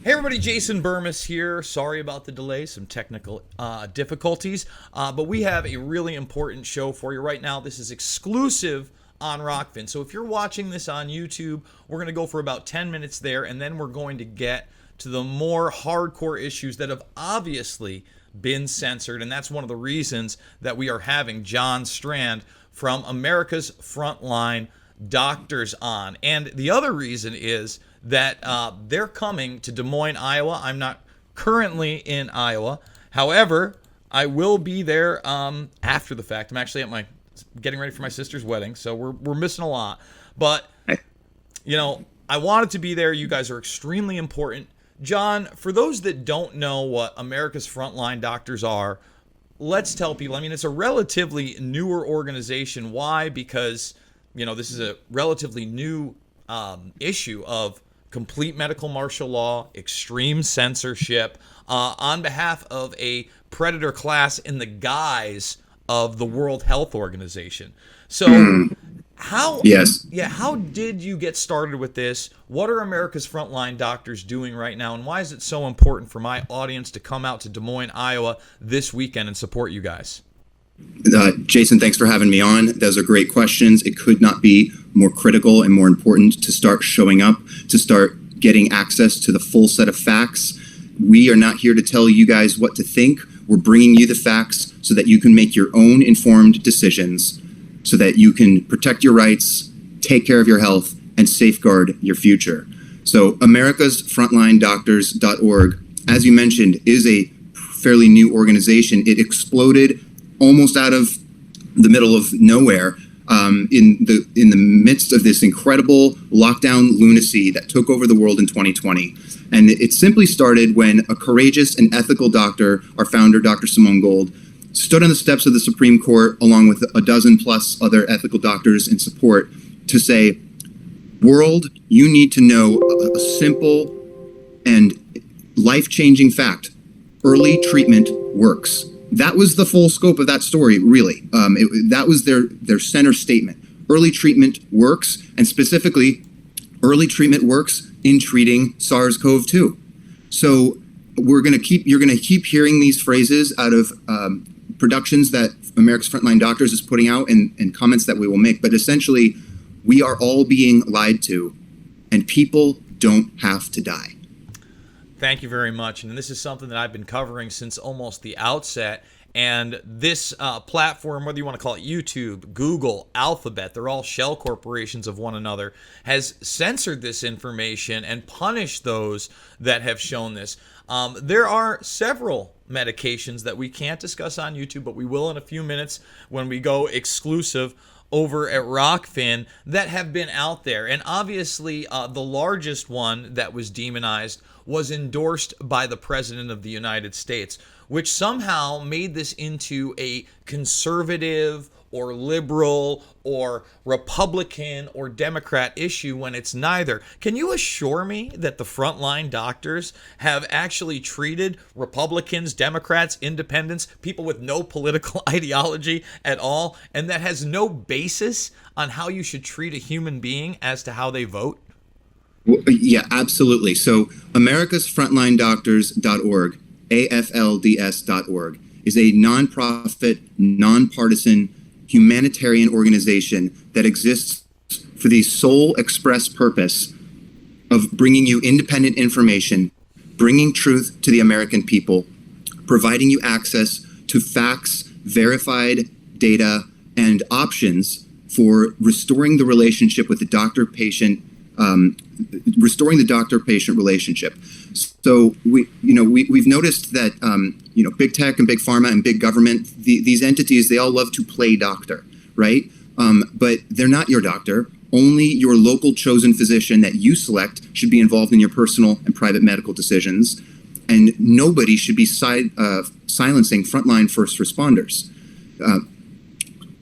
Hey everybody, Jason Burmis here. Sorry about the delay, some technical difficulties, but we have a really important show for you right now. This is exclusive on Rockfin. So if you're watching this on YouTube, we're going to go for about 10 minutes there, and then we're going to get to the more hardcore issues that have obviously been censored, and that's one of the reasons that we are having John Strand from America's Frontline Doctors on. And the other reason is that they're coming to Des Moines, Iowa. I'm not currently in Iowa. However, I will be there after the fact. I'm actually getting ready for my sister's wedding, so we're missing a lot. But, I wanted to be there. You guys are extremely important. John, for those that don't know what America's Frontline Doctors are, let's tell people. I mean, it's a relatively newer organization. Why? Because, this is a relatively new issue of complete medical martial law, extreme censorship, on behalf of a predator class in the guise of the World Health Organization. So how did you get started with this? What are America's Frontline Doctors doing right now? And why is it so important for my audience to come out to Des Moines, Iowa this weekend and support you guys? Jason, thanks for having me on. Those are great questions. It could not be more critical and more important to start showing up, to start getting access to the full set of facts. We are not here to tell you guys what to think. We're bringing you the facts so that you can make your own informed decisions, so that you can protect your rights, take care of your health, and safeguard your future. So americasfrontlinedoctors.org, as you mentioned, is a fairly new organization. It exploded almost out of the middle of nowhere in the midst of this incredible lockdown lunacy that took over the world in 2020. And it simply started when a courageous and ethical doctor, our founder, Dr. Simone Gold, stood on the steps of the Supreme Court along with a dozen plus other ethical doctors in support to say, world, you need to know a simple and life-changing fact. Early treatment works. That was the full scope of that story, really. That was their center statement. Early treatment works, and specifically, early treatment works in treating SARS-CoV-2. So you're going to keep hearing these phrases out of productions that America's Frontline Doctors is putting out and comments that we will make. But essentially, we are all being lied to, and people don't have to die. Thank you very much. And this is something that I've been covering since almost the outset. And this platform, whether you want to call it YouTube, Google, Alphabet, they're all shell corporations of one another, has censored this information and punished those that have shown this. There are several medications that we can't discuss on YouTube, but we will in a few minutes when we go exclusive over at Rockfin that have been out there. And obviously, the largest one that was demonized was endorsed by the President of the United States, which somehow made this into a conservative or liberal or Republican or Democrat issue when it's neither. Can you assure me that the Frontline Doctors have actually treated Republicans, Democrats, independents, people with no political ideology at all, and that has no basis on how you should treat a human being as to how they vote? Yeah, absolutely. So americasfrontlinedoctors.org, AFLDS.org, is a nonprofit, nonpartisan, humanitarian organization that exists for the sole express purpose of bringing you independent information, bringing truth to the American people, providing you access to facts, verified data, and options for restoring the relationship with the doctor-patient, restoring the doctor-patient relationship. So we've noticed that big tech and big pharma and big government, these entities, they all love to play doctor, right? But they're not your doctor. Only your local chosen physician that you select should be involved in your personal and private medical decisions, and nobody should be silencing frontline first responders.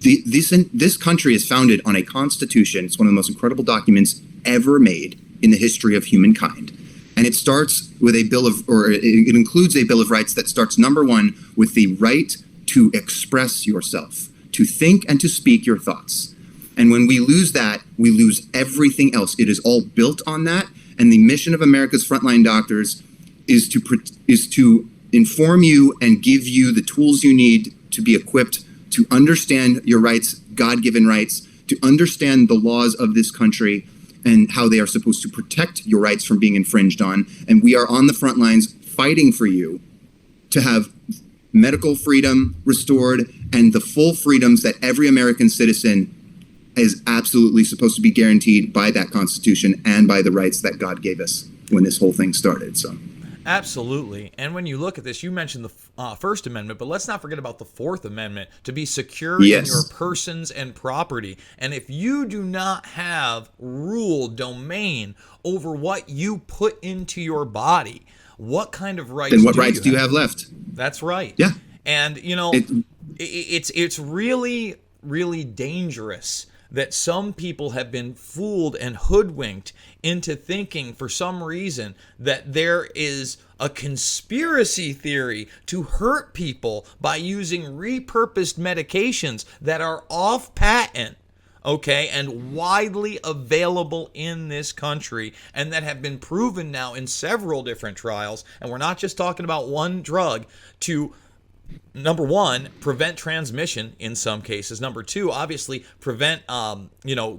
This country is founded on a constitution. It's one of the most incredible documents ever made in the history of humankind. And it starts with it includes a Bill of Rights that starts, number one, with the right to express yourself, to think and to speak your thoughts. And when we lose that, we lose everything else. It is all built on that. And the mission of America's Frontline Doctors is to inform you and give you the tools you need to be equipped to understand your rights, God-given rights, to understand the laws of this country and how they are supposed to protect your rights from being infringed on. And we are on the front lines fighting for you to have medical freedom restored and the full freedoms that every American citizen is absolutely supposed to be guaranteed by that Constitution and by the rights that God gave us when this whole thing started. So. Absolutely. And when you look at this, you mentioned the First Amendment, but let's not forget about the Fourth Amendment, to be secure in your persons and property. And if you do not have rule, domain over what you put into your body, what kind of rights do you have left? That's right. Yeah. And, it's really, really dangerous that some people have been fooled and hoodwinked into thinking for some reason that there is a conspiracy theory to hurt people by using repurposed medications that are off patent, okay, and widely available in this country, and that have been proven now in several different trials. And we're not just talking about one drug to, number one, prevent transmission in some cases. Number two, obviously prevent,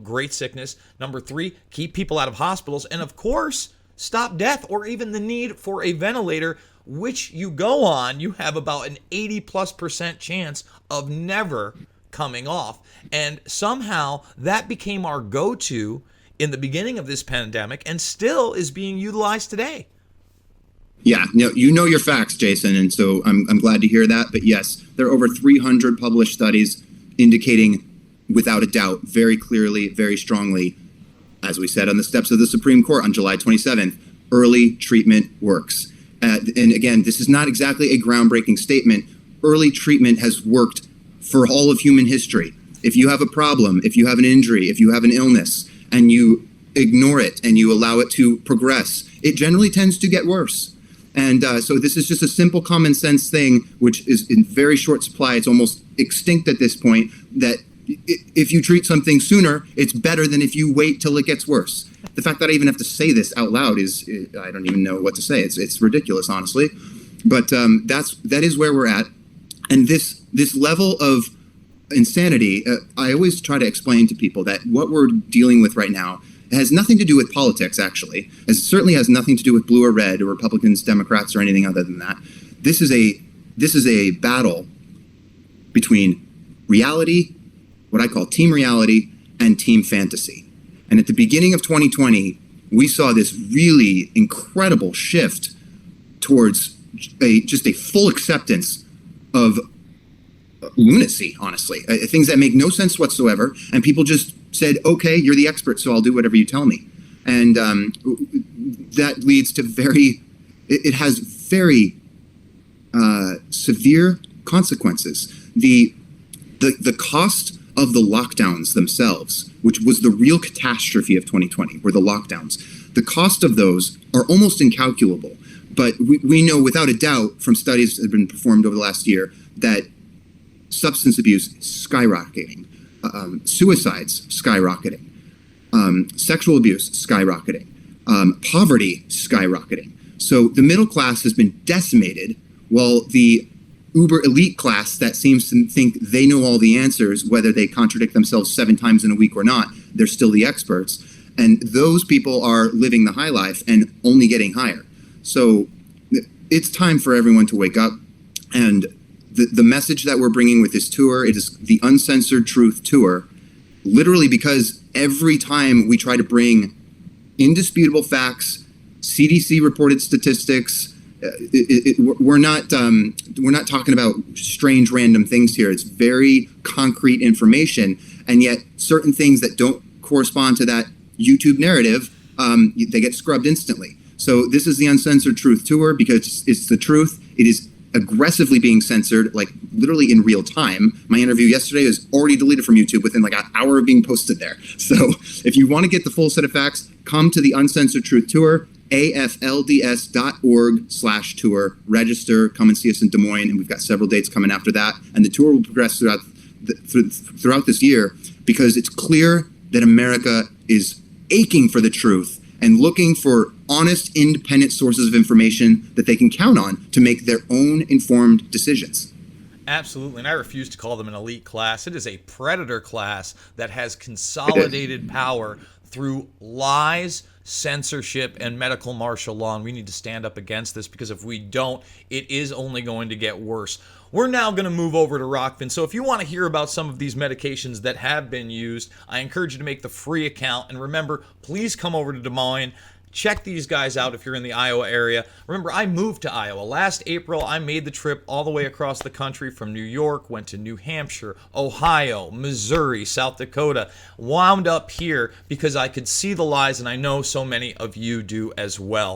great sickness. Number three, keep people out of hospitals. And of course, stop death or even the need for a ventilator, which you go on, you have about an 80+% chance of never coming off. And somehow that became our go-to in the beginning of this pandemic and still is being utilized today. Yeah, you know your facts, Jason, and so I'm glad to hear that. But yes, there are over 300 published studies indicating, without a doubt, very clearly, very strongly, as we said on the steps of the Supreme Court on July 27th, early treatment works. And again, this is not exactly a groundbreaking statement. Early treatment has worked for all of human history. If you have a problem, if you have an injury, if you have an illness, and you ignore it and you allow it to progress, it generally tends to get worse. And so this is just a simple common sense thing, which is in very short supply. It's almost extinct at this point, that if you treat something sooner, it's better than if you wait till it gets worse. The fact that I even have to say this out loud is, I don't even know what to say. It's ridiculous, honestly. But that is where we're at. And this level of insanity, I always try to explain to people that what we're dealing with right now has nothing to do with politics, actually. It certainly has nothing to do with blue or red or Republicans, Democrats, or anything other than that. This is a battle between reality, what I call team reality, and team fantasy. And at the beginning of 2020, we saw this really incredible shift towards just a full acceptance of lunacy, honestly, things that make no sense whatsoever. And people just said, okay, you're the expert, so I'll do whatever you tell me. And that leads to it has very severe consequences. The cost of the lockdowns themselves, which was the real catastrophe of 2020, were the lockdowns. The cost of those are almost incalculable. But we know without a doubt from studies that have been performed over the last year that substance abuse is skyrocketing, suicides skyrocketing, sexual abuse skyrocketing, poverty skyrocketing. So the middle class has been decimated, while the uber elite class that seems to think they know all the answers, whether they contradict themselves 7 times in a week or not, they're still the experts. And those people are living the high life and only getting higher. So it's time for everyone to wake up. And the message that we're bringing with this tour, it is the Uncensored Truth Tour, literally because every time we try to bring indisputable facts, CDC reported statistics, we're not talking about strange random things here. It's very concrete information, and yet certain things that don't correspond to that YouTube narrative, they get scrubbed instantly. So this is the Uncensored Truth Tour because it's the truth. It is aggressively being censored, like literally in real time. My interview yesterday is already deleted from YouTube within like an hour of being posted there. So if you want to get the full set of facts, come to the Uncensored Truth Tour, aflds.org/tour. Register, come and see us in Des Moines, and we've got several dates coming after that. And the tour will progress throughout this year because it's clear that America is aching for the truth and looking for honest, independent sources of information that they can count on to make their own informed decisions. Absolutely, and I refuse to call them an elite class. It is a predator class that has consolidated power through lies, censorship, and medical martial law, and we need to stand up against this, because if we don't, it is only going to get worse. We're now going to move over to Rockfin. So if you want to hear about some of these medications that have been used, I encourage you to make the free account. And remember, please come over to Des Moines. Check these guys out if you're in the Iowa area. Remember, I moved to Iowa. Last April, I made the trip all the way across the country from New York, went to New Hampshire, Ohio, Missouri, South Dakota, wound up here because I could see the lies, and I know so many of you do as well.